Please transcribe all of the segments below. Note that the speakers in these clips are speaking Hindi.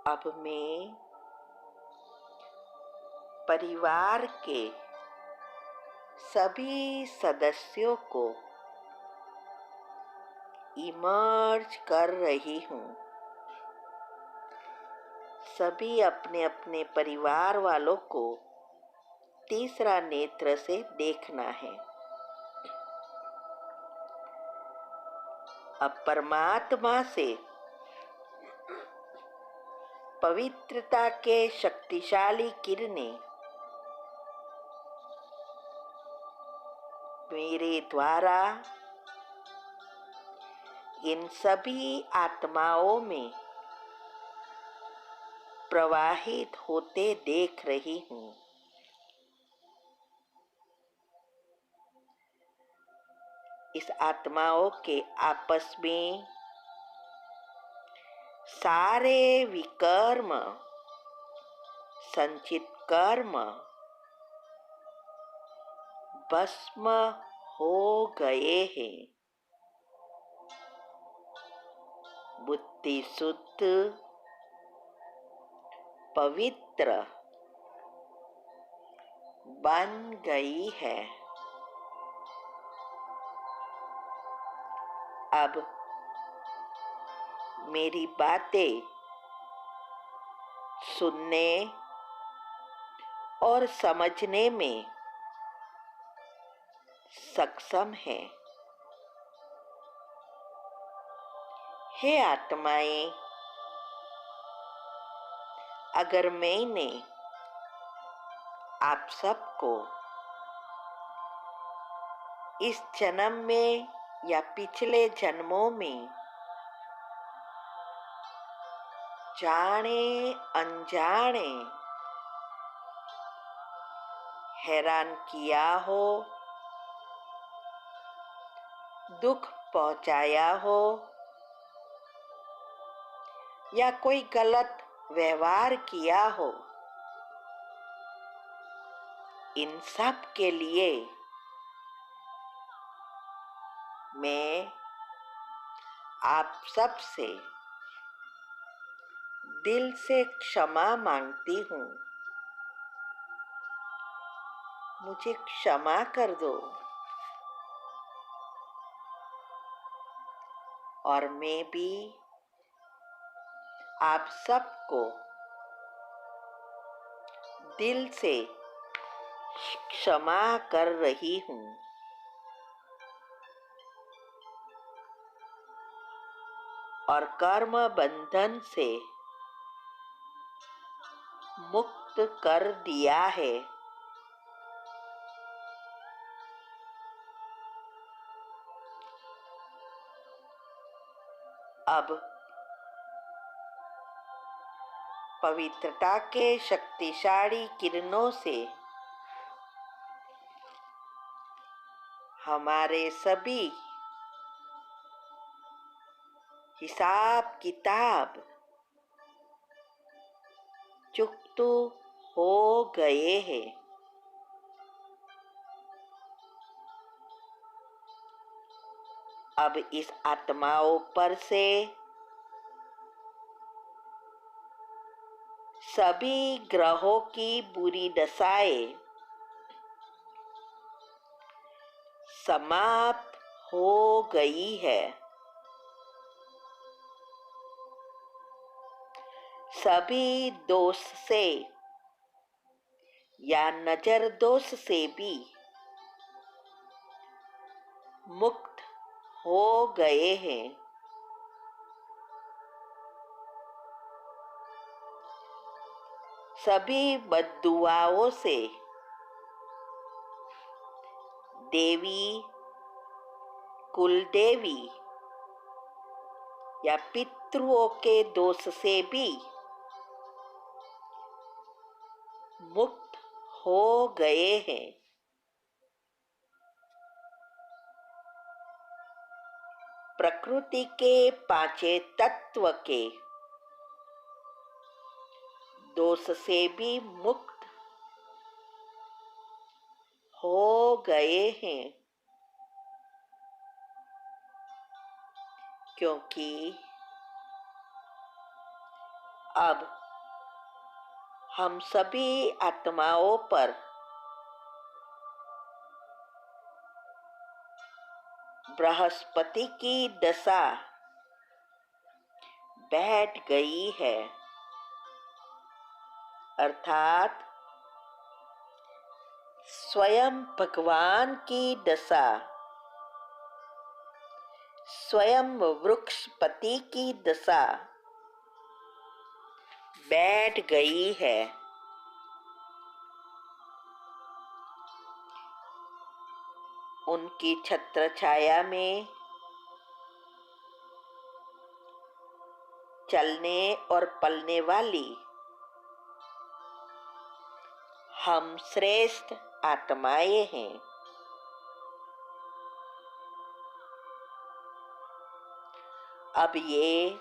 अब मैं परिवार के सभी सदस्यों को इमर्ज कर रही हूँ। सभी अपने अपने परिवार वालों को तीसरा नेत्र से देखना है। अब परमात्मा से पवित्रता के शक्तिशाली किरणें मेरे द्वारा इन सभी आत्माओं में प्रवाहित होते देख रही हूँ। इस आत्माओं के आपस में सारे विकर्म, संचित कर्म भस्म हो गए हैं। बुद्धि शुद्ध, पवित्र बन गई है। अब मेरी बातें सुनने और समझने में सक्षम है। हे आत्माएं, अगर मैंने आप सबको इस जन्म में या पिछले जन्मों में जाने अनजाने हैरान किया हो, दुख पहुंचाया हो या कोई गलत व्यवहार किया हो, इन सब के लिए मैं आप सब से दिल से क्षमा मांगती हूँ। मुझे क्षमा कर दो और मैं भी आप सबको दिल से क्षमा कर रही हूँ। और कर्म बंधन से मुक्त कर दिया है। अब पवित्रता के शक्तिशाली किरणों से हमारे सभी हिसाब किताब चुकता हो गए हैं। अब इस आत्माओं पर से सभी ग्रहों की बुरी दशाएं समाप्त हो गई है। सभी दोष से या नजर दोष से भी मुक्त हो गए हैं। सभी बद्दुआओं से देवी, कुलदेवी या पितृओं के दोष से भी मुक्त हो गए हैं। प्रकृति के पांचों तत्व के दोष से भी मुक्त हो गए हैं, क्योंकि अब हम सभी आत्माओं पर बृहस्पति की दशा बैठ गई है, अर्थात स्वयं भगवान की दशा स्वयं वृक्षपति की दशा बैठ गई है। उनकी छत्र छाया में चलने और पलने वाली हम श्रेष्ठ आत्माएं हैं। अब ये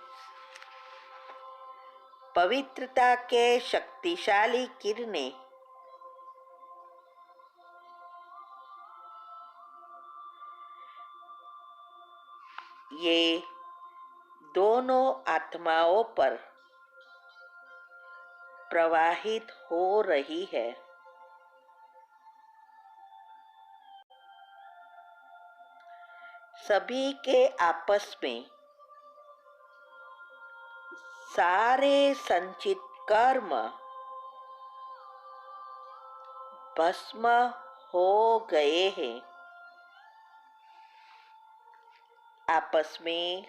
पवित्रता के शक्तिशाली किरणें ये दोनों आत्माओं पर प्रवाहित हो रही है। सभी के आपस में सारे संचित कर्म भस्म हो गए हैं। आपस में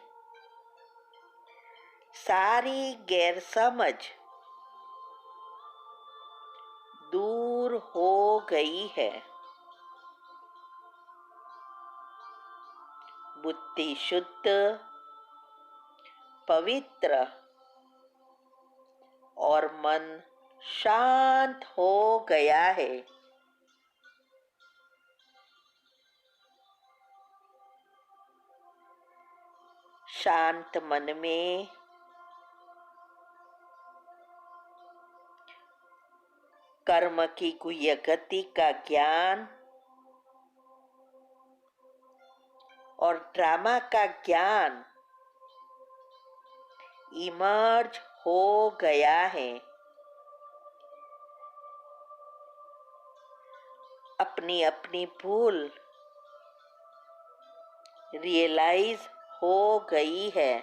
सारी गैरसमझ दूर हो गई है। बुद्धि शुद्ध, पवित्र और मन शांत हो गया है। शांत मन में कर्म की गुह्य गति का ज्ञान और ड्रामा का ज्ञान इमर्ज हो गया है। अपनी अपनी भूल रियलाइज हो गई है।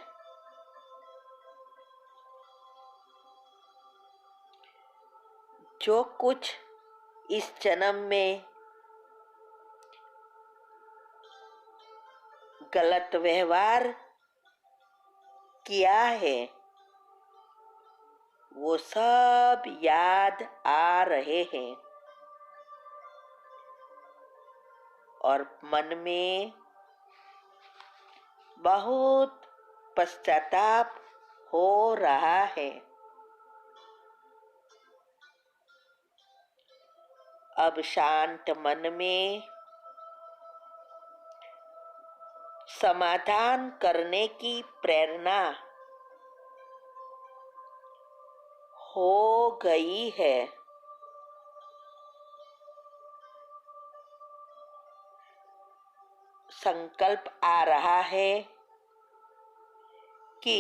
जो कुछ इस जन्म में गलत व्यवहार किया है वो सब याद आ रहे हैं और मन में बहुत पश्चाताप हो रहा है। अब शांत मन में समाधान करने की प्रेरणा हो गई है। संकल्प आ रहा है कि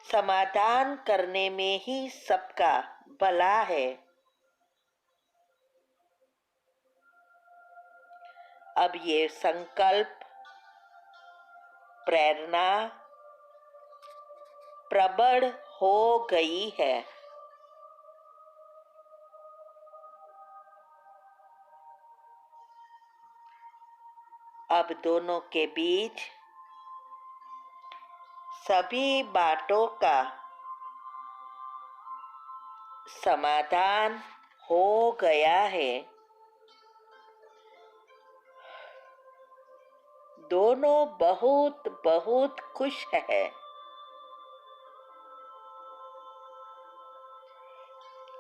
समाधान करने में ही सबका भला है। अब ये संकल्प प्रेरणा प्रबल हो गई है। अब दोनों के बीच सभी बातों का समाधान हो गया है। दोनों बहुत बहुत खुश है।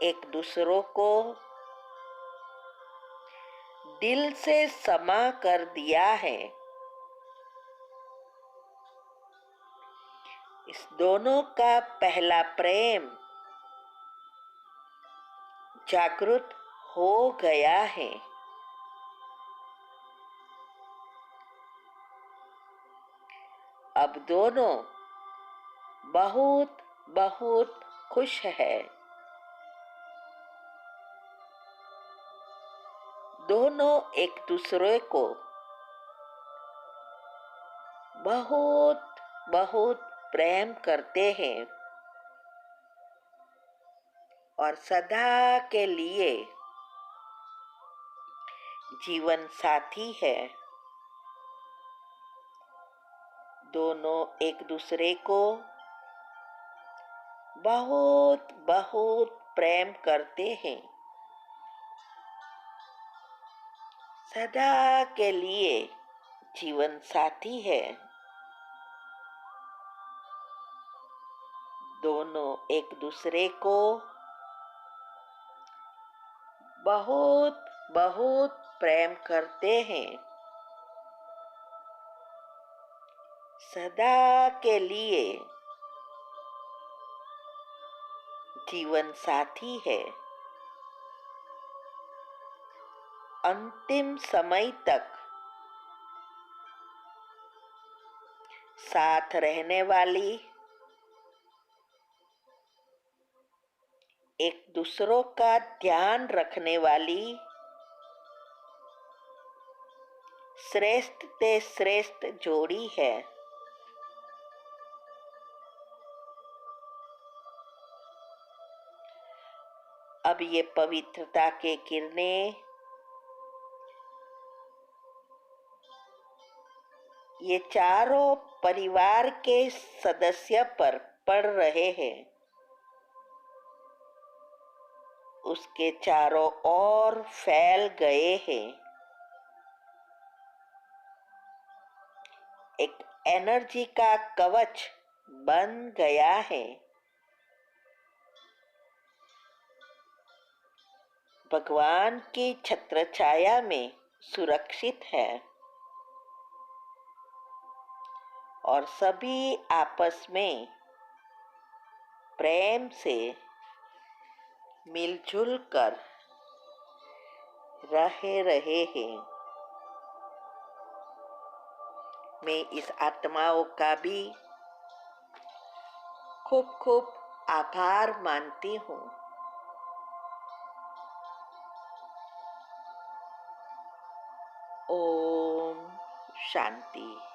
एक दूसरों को दिल से क्षमा कर दिया है। इस दोनों का पहला प्रेम जागृत हो गया है। अब दोनों बहुत बहुत खुश है। दोनों एक दूसरे को बहुत बहुत प्रेम करते हैं और सदा के लिए जीवन साथी है। दोनों एक दूसरे को बहुत बहुत प्रेम करते हैं, सदा के लिए जीवन साथी है। दोनों एक दूसरे को बहुत बहुत प्रेम करते हैं, सदा के लिए जीवन साथी है। अंतिम समय तक साथ रहने वाली, एक दूसरों का ध्यान रखने वाली श्रेष्ठ से श्रेष्ठ जोड़ी है। अब ये पवित्रता के किरणें ये चारों परिवार के सदस्य पर पड़ रहे हैं। उसके चारों ओर फैल गए हैं। एक एनर्जी का कवच बन गया है। भगवान की छत्र छाया में सुरक्षित है और सभी आपस में प्रेम से मिलजुल कर रहे हैं। मैं इस आत्माओं का भी खूब खूब आभार मानती हूँ। ओम शांति।